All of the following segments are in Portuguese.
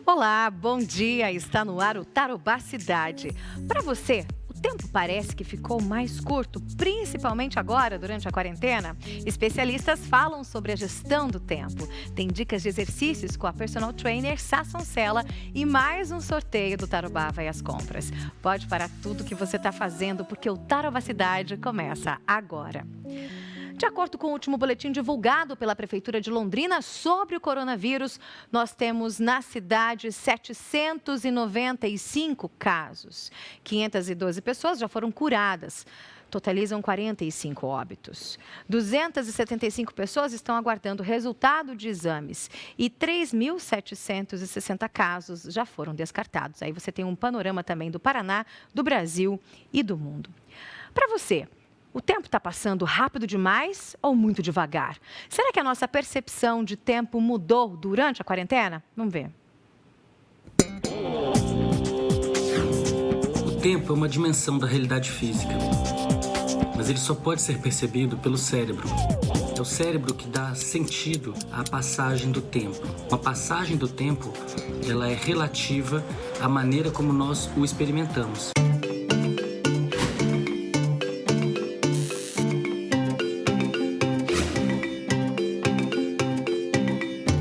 Olá, bom dia! Está no ar o Tarobá Cidade. Para você, o tempo parece que ficou mais curto, principalmente agora, durante a quarentena? Especialistas falam sobre a gestão do tempo. Tem dicas de exercícios com a personal trainer Sasson Sela e mais um sorteio do Tarobá Vai às Compras. Pode parar tudo que você está fazendo, porque o Tarobá Cidade começa agora. De acordo com o último boletim divulgado pela Prefeitura de Londrina sobre o coronavírus, nós temos na cidade 795 casos. 512 pessoas já foram curadas. Totalizam 45 óbitos. 275 pessoas estão aguardando resultado de exames e 3.760 casos já foram descartados. Aí você tem um panorama também do Paraná, do Brasil e do mundo. Para você, o tempo está passando rápido demais ou muito devagar? Será que a nossa percepção de tempo mudou durante a quarentena? Vamos ver. O tempo é uma dimensão da realidade física, mas ele só pode ser percebido pelo cérebro. É o cérebro que dá sentido à passagem do tempo. Uma passagem do tempo, ela é relativa à maneira como nós o experimentamos.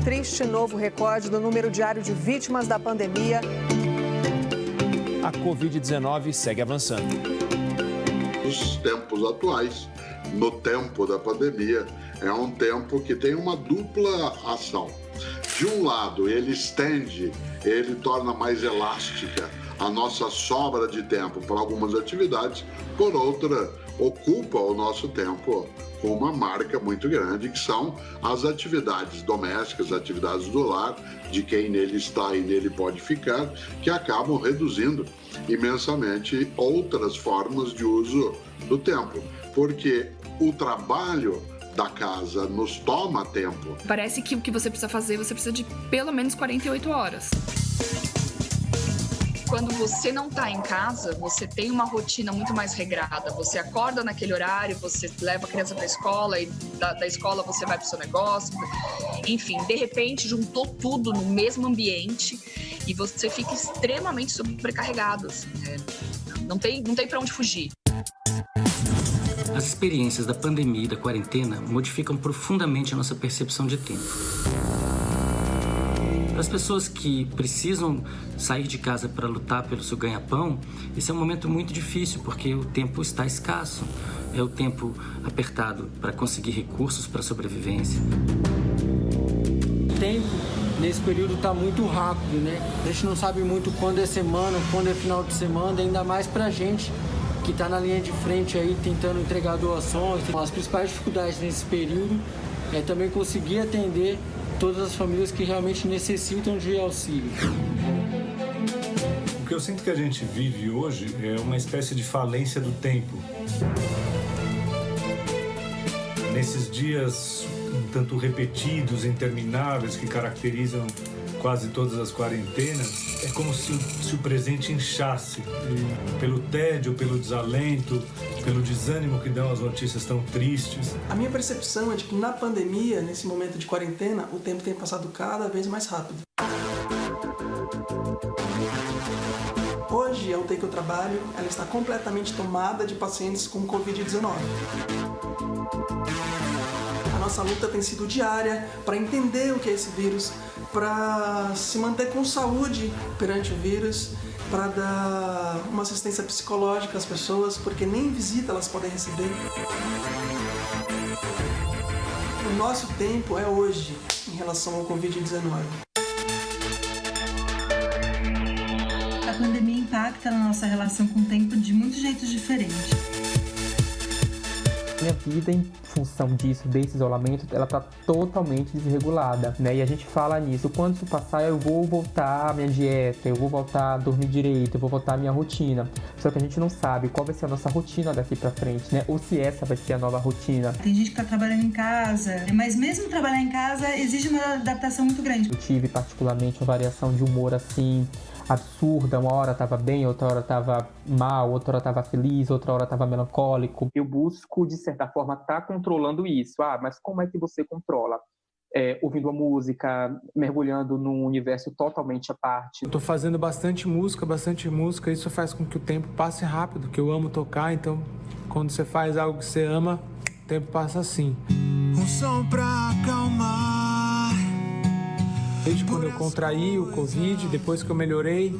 Triste novo recorde do número diário de vítimas da pandemia. A Covid-19 segue avançando. Os tempos atuais, no tempo da pandemia, é um tempo que tem uma dupla ação. De um lado, ele estende, ele torna mais elástica a nossa sobra de tempo para algumas atividades, por outra, ocupa o nosso tempo com uma marca muito grande, que são as atividades domésticas, atividades do lar, de quem nele está e nele pode ficar, que acabam reduzindo imensamente outras formas de uso do tempo, porque o trabalho da casa nos toma tempo. Parece que o que você precisa fazer, você precisa de pelo menos 48 horas. Quando você não está em casa, você tem uma rotina muito mais regrada. Você acorda naquele horário, você leva a criança para a escola e da escola você vai para o seu negócio. Enfim, de repente juntou tudo no mesmo ambiente e você fica extremamente sobrecarregado. Assim, não tem para onde fugir. As experiências da pandemia e da quarentena modificam profundamente a nossa percepção de tempo. Para as pessoas que precisam sair de casa para lutar pelo seu ganha-pão, esse é um momento muito difícil, porque o tempo está escasso. É o tempo apertado para conseguir recursos para a sobrevivência. O tempo nesse período está muito rápido, né? A gente não sabe muito quando é semana, quando é final de semana, ainda mais para a gente que está na linha de frente aí tentando entregar doações. As principais dificuldades nesse período é também conseguir atender todas as famílias que realmente necessitam de auxílio. O que eu sinto que a gente vive hoje é uma espécie de falência do tempo. Nesses dias um tanto repetidos, intermináveis, que caracterizam quase todas as quarentenas, é como se o presente inchasse. E pelo tédio, pelo desalento, pelo desânimo que dão as notícias tão tristes. A minha percepção é de que na pandemia, nesse momento de quarentena, o tempo tem passado cada vez mais rápido. Hoje, a UTI que eu trabalho, ela está completamente tomada de pacientes com Covid-19. A nossa luta tem sido diária para entender o que é esse vírus, para se manter com saúde perante o vírus, para dar uma assistência psicológica às pessoas, porque nem visita elas podem receber. O nosso tempo é hoje, em relação ao Covid-19. A pandemia impacta na nossa relação com o tempo de muitos jeitos diferentes. Minha vida, em função disso, desse isolamento, ela tá totalmente desregulada, né? E a gente fala nisso, quando isso passar eu vou voltar à minha dieta, eu vou voltar a dormir direito, eu vou voltar à minha rotina. Só que a gente não sabe qual vai ser a nossa rotina daqui pra frente, né? Ou se essa vai ser a nova rotina. Tem gente que tá trabalhando em casa, mas mesmo trabalhar em casa exige uma adaptação muito grande. Eu tive particularmente uma variação de humor assim, absurda, uma hora tava bem, outra hora tava mal, outra hora tava feliz, outra hora tava melancólico. Eu busco, de certa forma, estar controlando isso. Mas como é que você controla? ouvindo a música, mergulhando num universo totalmente à parte. Eu tô fazendo bastante música, isso faz com que o tempo passe rápido, que eu amo tocar, então quando você faz algo que você ama, o tempo passa assim. Um som pra acalmar. Desde quando eu contraí o Covid, depois que eu melhorei,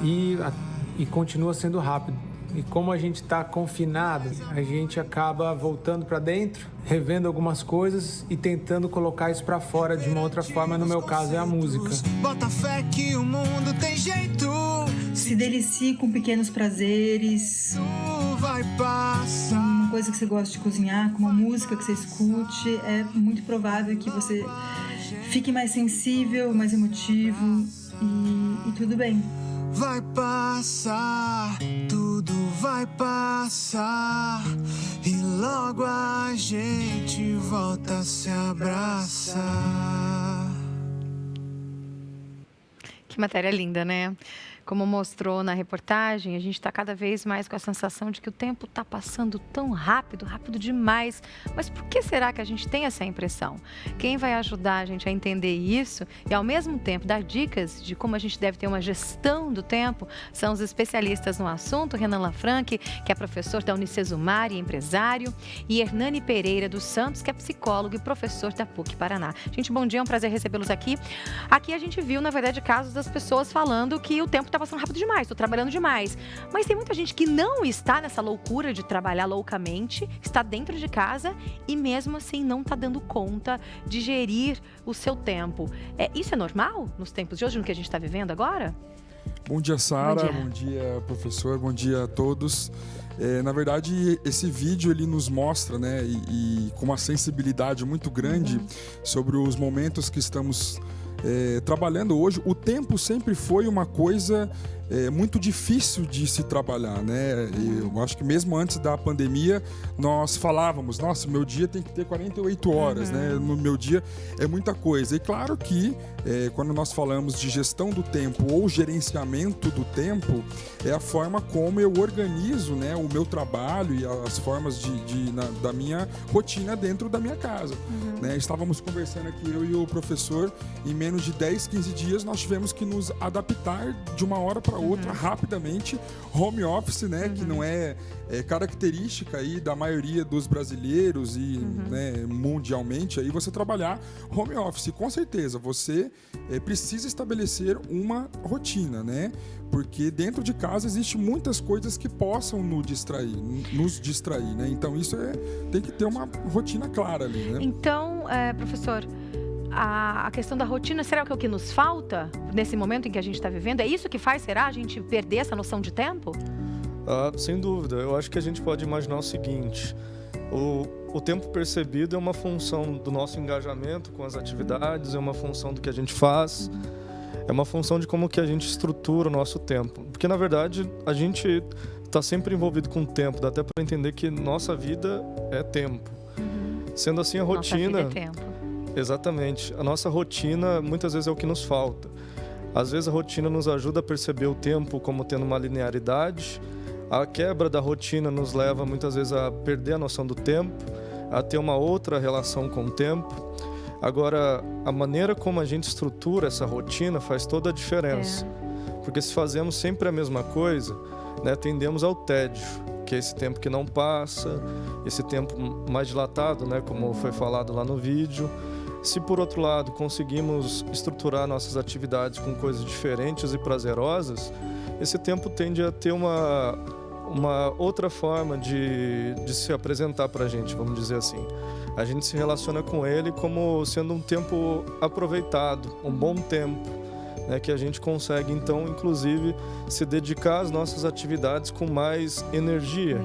e continua sendo rápido. E como a gente está confinado, a gente acaba voltando para dentro, revendo algumas coisas e tentando colocar isso para fora de uma outra forma. No meu caso, é a música. Bota fé que o mundo tem jeito. Se delicie com pequenos prazeres. Vai passar. Uma coisa que você gosta de cozinhar, com uma música que você escute. É muito provável que você fique mais sensível, mais emotivo e tudo bem. Vai passar, tudo vai passar e logo a gente volta a se abraçar. Que matéria linda, né? Como mostrou na reportagem, a gente está cada vez mais com a sensação de que o tempo está passando tão rápido, rápido demais. Mas por que será que a gente tem essa impressão? Quem vai ajudar a gente a entender isso e, ao mesmo tempo, dar dicas de como a gente deve ter uma gestão do tempo são os especialistas no assunto, Renan Lafranchi, que é professor da Unicesumar e empresário, e Hernani Pereira dos Santos, que é psicólogo e professor da PUC Paraná. Gente, bom dia, é um prazer recebê-los aqui. Aqui a gente viu, na verdade, casos das pessoas falando que o tempo está passando rápido demais, estou trabalhando demais. Mas tem muita gente que não está nessa loucura de trabalhar loucamente, está dentro de casa e mesmo assim não está dando conta de gerir o seu tempo. Isso é normal nos tempos de hoje, no que a gente está vivendo agora? Bom dia, Sara. Bom dia, professor. Bom dia a todos. Na verdade, esse vídeo ele nos mostra, né, e com uma sensibilidade muito grande sobre os momentos que estamos trabalhando hoje. O tempo sempre foi uma coisa muito difícil de se trabalhar, né? Eu acho que mesmo antes da pandemia nós falávamos, nossa, meu dia tem que ter 48 horas, né? No meu dia é muita coisa. E claro que quando nós falamos de gestão do tempo ou gerenciamento do tempo, é a forma como eu organizo, né, o meu trabalho e as formas da minha rotina dentro da minha casa. Né? Estávamos conversando aqui, eu e o professor, em menos de 10, 15 dias nós tivemos que nos adaptar de uma hora para outra, rapidamente. Home office, né, que não é característica aí da maioria dos brasileiros e né, mundialmente, aí você trabalhar home office. Com certeza, você precisa estabelecer uma rotina, né? Porque dentro de casa existe muitas coisas que possam nos distrair, né? Então isso tem que ter uma rotina clara ali, né? Então, professor, a questão da rotina, será que é o que nos falta nesse momento em que a gente está vivendo? É isso que faz, será, a gente perder essa noção de tempo? Sem dúvida. Eu acho que a gente pode imaginar o seguinte: o tempo percebido é uma função do nosso engajamento com as atividades, é uma função do que a gente faz, é uma função de como que a gente estrutura o nosso tempo. Porque, na verdade, a gente está sempre envolvido com o tempo, dá até para entender que nossa vida é tempo. Sendo assim, a rotina... Nossa vida é tempo. Exatamente. A nossa rotina, muitas vezes, é o que nos falta. Às vezes, a rotina nos ajuda a perceber o tempo como tendo uma linearidade. A quebra da rotina nos leva, muitas vezes, a perder a noção do tempo, a ter uma outra relação com o tempo. Agora, a maneira como a gente estrutura essa rotina faz toda a diferença. Porque se fazemos sempre a mesma coisa, né, tendemos ao tédio, que é esse tempo que não passa, esse tempo mais dilatado, né, como foi falado lá no vídeo. Se, por outro lado, conseguimos estruturar nossas atividades com coisas diferentes e prazerosas, esse tempo tende a ter uma outra forma de se apresentar para a gente, vamos dizer assim. A gente se relaciona com ele como sendo um tempo aproveitado, um bom tempo, né, que a gente consegue, então, inclusive, se dedicar às nossas atividades com mais energia,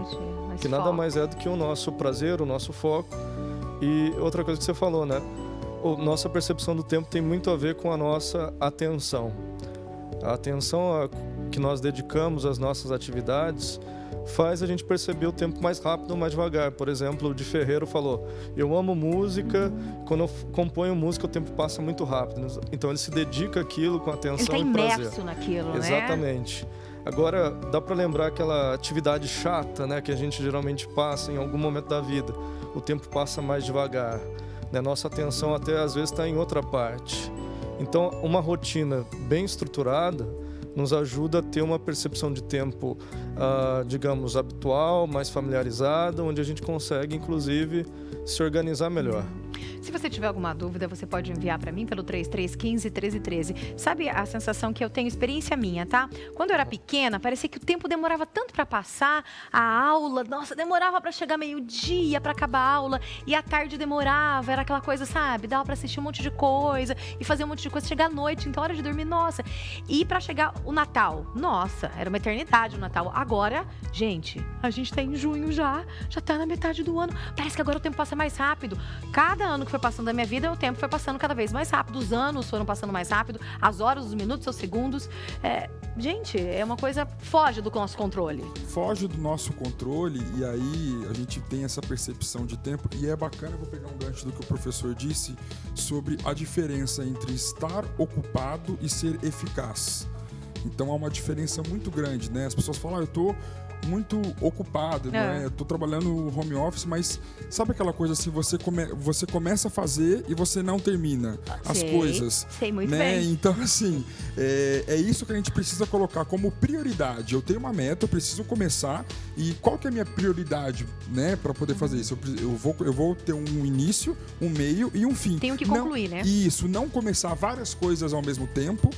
que nada mais é do que o nosso prazer, o nosso foco. E outra coisa que você falou, né? Nossa percepção do tempo tem muito a ver com a nossa atenção. A atenção que nós dedicamos às nossas atividades faz a gente perceber o tempo mais rápido ou mais devagar. Por exemplo, o Di Ferreiro falou: eu amo música, quando eu componho música o tempo passa muito rápido. Então ele se dedica àquilo com atenção e prazer. Ele está imerso naquilo, né? Exatamente. Agora, dá para lembrar aquela atividade chata, né, que a gente geralmente passa em algum momento da vida. O tempo passa mais devagar. né? Nossa atenção até às vezes está em outra parte. Então, uma rotina bem estruturada nos ajuda a ter uma percepção de tempo, digamos, habitual, mais familiarizada, onde a gente consegue, inclusive, se organizar melhor. Se você tiver alguma dúvida, você pode enviar para mim pelo 3315-1313. Sabe a sensação que eu tenho, experiência minha, tá? Quando eu era pequena, parecia que o tempo demorava tanto para passar, a aula, nossa, demorava para chegar meio-dia, para acabar a aula, e à tarde demorava, era aquela coisa, sabe? Dava para assistir um monte de coisa e fazer um monte de coisa, chegar à noite, então hora de dormir, nossa. E para chegar o Natal, nossa, era uma eternidade o Natal. Agora, gente, a gente tá em junho já tá na metade do ano. Parece que agora o tempo passa mais rápido. Cada ano que foi passando da minha vida, o tempo foi passando cada vez mais rápido. Os anos foram passando mais rápido, as horas, os minutos, os segundos. Gente, é uma coisa foge do nosso controle. Foge do nosso controle e aí a gente tem essa percepção de tempo. E é bacana, eu vou pegar um gancho do que o professor disse sobre a diferença entre estar ocupado e ser eficaz. Então há uma diferença muito grande, né? As pessoas falam, eu tô muito ocupado, né? Eu tô trabalhando no home office, mas sabe aquela coisa assim, você começa a fazer e você não termina as coisas. Sei muito né? bem. Então, assim, é isso que a gente precisa colocar como prioridade. Eu tenho uma meta, eu preciso começar. E qual que é a minha prioridade, né, para poder fazer isso? Eu vou ter um início, um meio e um fim. Tenho que concluir, né? Isso, não começar várias coisas ao mesmo tempo.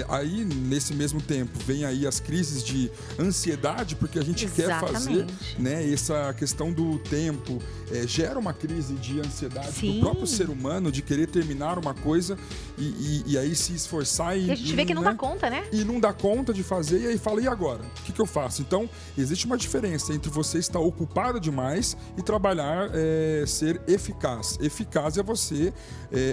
Aí, nesse mesmo tempo, vem aí as crises de ansiedade, porque a gente quer fazer, né? Essa questão do tempo gera uma crise de ansiedade do próprio ser humano, de querer terminar uma coisa e aí se esforçar e a gente vê que não dá conta, né? E não dá conta de fazer, e aí fala, e agora? O que eu faço? Então, existe uma diferença entre você estar ocupado demais e trabalhar, ser eficaz. Eficaz é você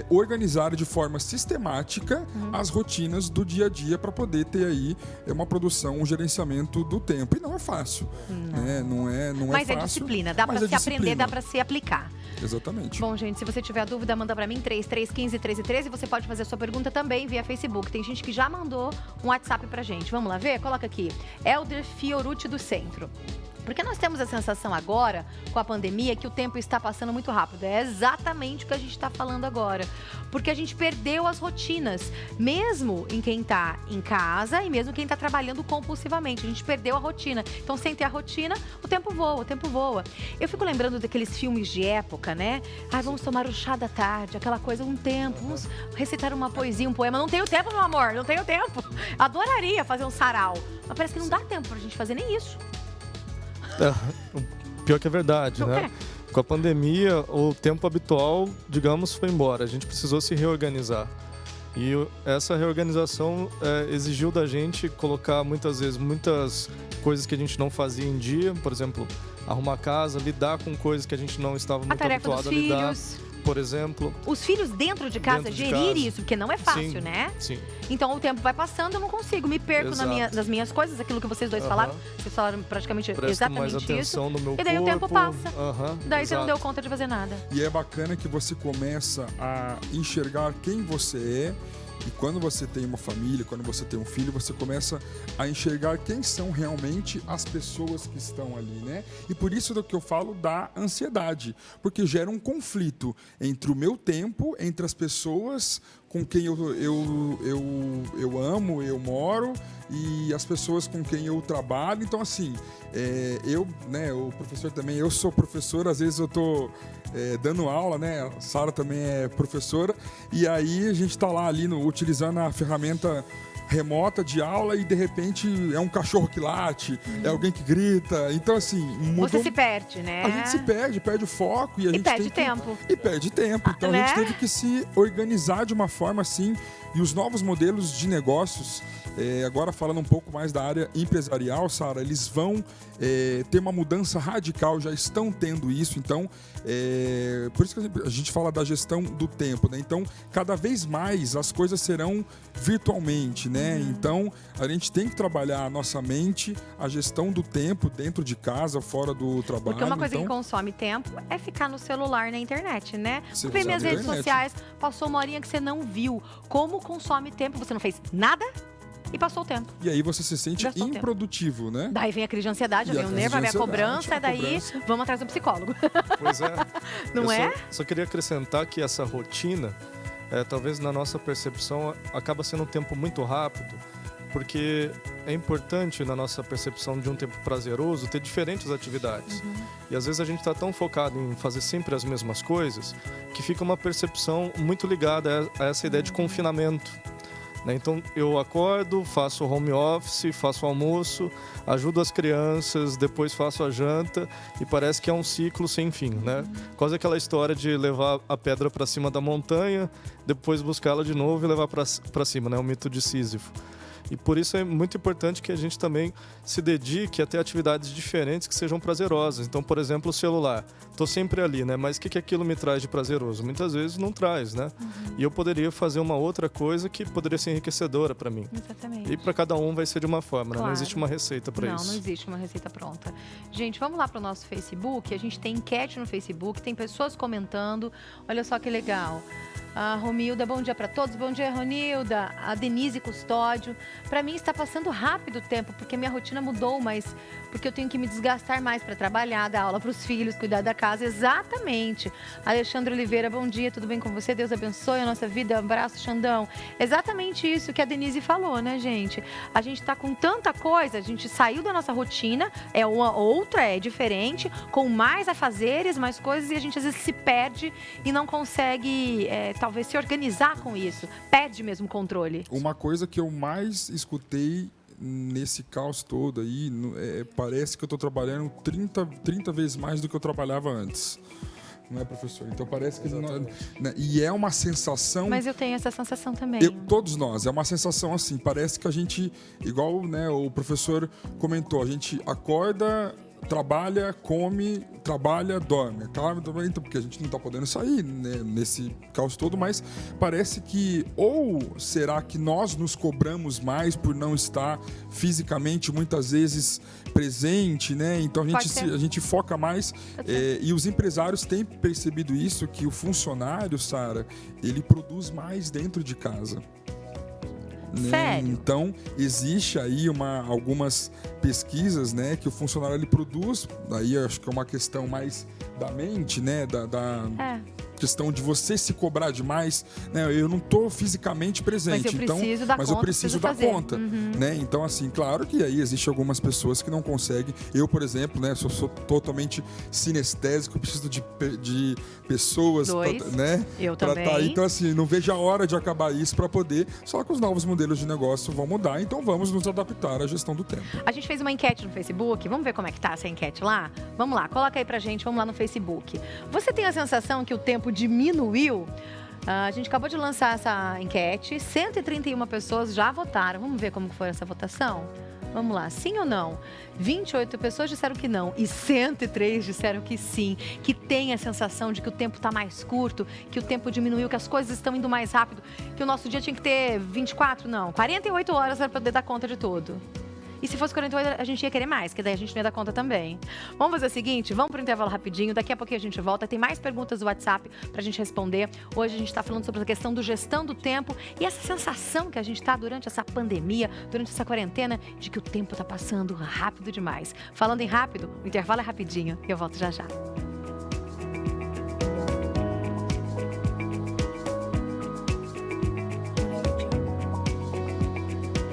organizar de forma sistemática as rotinas do dia a dia para poder ter aí uma produção, um gerenciamento do tempo. E não é fácil, né? Não é mas fácil. Mas é disciplina, dá para se aprender, dá para se aplicar. Exatamente. Bom, gente, se você tiver dúvida, manda para mim 3315-1313 e você pode fazer sua pergunta também via Facebook. Tem gente que já mandou um WhatsApp pra gente. Vamos lá ver? Coloca aqui. Helder Fiorucci do Centro. Porque nós temos a sensação agora, com a pandemia, que o tempo está passando muito rápido. É exatamente o que a gente está falando agora. Porque a gente perdeu as rotinas, mesmo em quem está em casa e mesmo quem está trabalhando compulsivamente. A gente perdeu a rotina. Então, sem ter a rotina, o tempo voa, o tempo voa. Eu fico lembrando daqueles filmes de época, né? Vamos tomar o chá da tarde, aquela coisa, um tempo, vamos recitar uma poesia, um poema. Não tenho tempo, meu amor, não tenho tempo. Adoraria fazer um sarau, mas parece que não dá tempo pra gente fazer nem isso. Pior que é verdade, né? Com a pandemia, o tempo habitual, digamos, foi embora. A gente precisou se reorganizar. E essa reorganização exigiu da gente colocar, muitas vezes, muitas coisas que a gente não fazia em dia. Por exemplo, arrumar a casa, lidar com coisas que a gente não estava muito habituado a lidar. Por exemplo. Os filhos dentro de casa, gerir isso, porque não é fácil, né? Sim. Então o tempo vai passando, eu não consigo, me perco nas minhas coisas, aquilo que vocês dois falaram. Vocês falaram praticamente exatamente isso. No meu e daí o tempo passa. Daí você não deu conta de fazer nada. E é bacana que você começa a enxergar quem você é. E quando você tem uma família, quando você tem um filho, você começa a enxergar quem são realmente as pessoas que estão ali, né? E por isso que eu falo da ansiedade, porque gera um conflito entre o meu tempo, entre as pessoas com quem eu amo, eu moro, e as pessoas com quem eu trabalho. Então, assim, o professor também, eu sou professor, às vezes eu tô dando aula, né? A Sara também é professora, e aí a gente tá lá ali utilizando a ferramenta remota de aula e de repente é um cachorro que late, é alguém que grita. Então, assim, mudou. Você se perde, né? A gente se perde o foco e a gente perde tempo. E perde tempo. Então a gente teve que se organizar de uma forma assim. E os novos modelos de negócios, agora falando um pouco mais da área empresarial, Sara, eles vão ter uma mudança radical, já estão tendo isso. Então, por isso que a gente fala da gestão do tempo, né? Então, cada vez mais as coisas serão virtualmente, né? Então, a gente tem que trabalhar a nossa mente, a gestão do tempo dentro de casa, fora do trabalho. Porque uma coisa que consome tempo é ficar no celular, na internet, né? Você ver minhas redes sociais, passou uma horinha que você não viu. Como consome tempo? Você não fez nada e passou o tempo. E aí você se sente improdutivo, né? Daí vem a crise de ansiedade, vem o nervo, vem a cobrança, daí vamos atrás do psicólogo. Pois é. Não é? Só queria acrescentar que essa rotina, talvez na nossa percepção, acaba sendo um tempo muito rápido, porque é importante na nossa percepção de um tempo prazeroso ter diferentes atividades. E às vezes a gente está tão focado em fazer sempre as mesmas coisas que fica uma percepção muito ligada a essa ideia de confinamento. Então eu acordo, faço home office, faço almoço, ajudo as crianças, depois faço a janta e parece que é um ciclo sem fim, né? Quase aquela história de levar a pedra para cima da montanha, depois buscá-la de novo e levar para cima, né? O mito de Sísifo. E por isso é muito importante que a gente também se dedique a ter atividades diferentes que sejam prazerosas. Então, por exemplo, o celular. Estou sempre ali, né? Mas o que aquilo me traz de prazeroso? Muitas vezes não traz, né? E eu poderia fazer uma outra coisa que poderia ser enriquecedora para mim. Exatamente. E para cada um vai ser de uma forma, né? Claro. Não existe uma receita para isso. Não existe uma receita pronta. Gente, vamos lá para o nosso Facebook. A gente tem enquete no Facebook, tem pessoas comentando. Olha só que legal. A Romilda, bom dia para todos. Bom dia, Ronilda. A Denise Custódio. Para mim está passando rápido o tempo, porque minha rotina mudou, mas porque eu tenho que me desgastar mais para trabalhar, dar aula para os filhos, cuidar da casa. Exatamente. Alexandre Oliveira, bom dia, tudo bem com você? Deus abençoe a nossa vida. Um abraço, Xandão. Exatamente isso que a Denise falou, né, gente? A gente está com tanta coisa, a gente saiu da nossa rotina, é uma outra, é diferente, com mais afazeres, mais coisas, e a gente às vezes se perde e não consegue, talvez, se organizar com isso. Perde mesmo o controle. Uma coisa que eu mais escutei nesse caos todo aí, parece que eu estou trabalhando 30 vezes mais do que eu trabalhava antes. Não é, professor? Então parece que... E é uma sensação... Mas eu tenho essa sensação também. Todos nós. É uma sensação assim, parece que a gente, igual, né, o professor comentou, a gente acorda, trabalha, come, trabalha, dorme. Claro, porque a gente não está podendo sair, né, nesse caos todo, mas parece que, ou será que nós nos cobramos mais por não estar fisicamente muitas vezes presente, né? Então a gente foca mais, e os empresários têm percebido isso, que o funcionário, Sara, ele produz mais dentro de casa. Né? Sério? Então, existe aí algumas pesquisas, né, que o funcionário ele produz, aí acho que é uma questão mais da mente, né, questão de você se cobrar demais, né? Eu não estou fisicamente presente, mas eu preciso dar conta, né? Então, assim, claro que aí existe algumas pessoas que não conseguem. Eu, por exemplo, né, sou totalmente sinestésico, preciso de pessoas, né? Eu também. Então, assim, não vejo a hora de acabar isso para poder. Só que os novos modelos de negócio vão mudar, então vamos nos adaptar à gestão do tempo. A gente fez uma enquete no Facebook, vamos ver como é que tá essa enquete lá? Vamos lá, coloca aí pra gente, vamos lá no Facebook. Você tem a sensação que o tempo diminuiu? A gente acabou de lançar essa enquete, 131 pessoas já votaram. Vamos ver como foi essa votação? Vamos lá, sim ou não? 28 pessoas disseram que não e 103 disseram que sim, que tem a sensação de que o tempo está mais curto, que o tempo diminuiu, que as coisas estão indo mais rápido, que o nosso dia tinha que ter 24, não, 48 horas para poder dar conta de tudo. E se fosse 48, a gente ia querer mais, que daí a gente não ia dar conta também. Vamos fazer o seguinte, vamos para o intervalo rapidinho, daqui a pouquinho a gente volta, tem mais perguntas do WhatsApp para a gente responder. Hoje a gente está falando sobre a questão do gestão do tempo e essa sensação que a gente está durante essa pandemia, durante essa quarentena, de que o tempo está passando rápido demais. Falando em rápido, o intervalo é rapidinho e eu volto já já.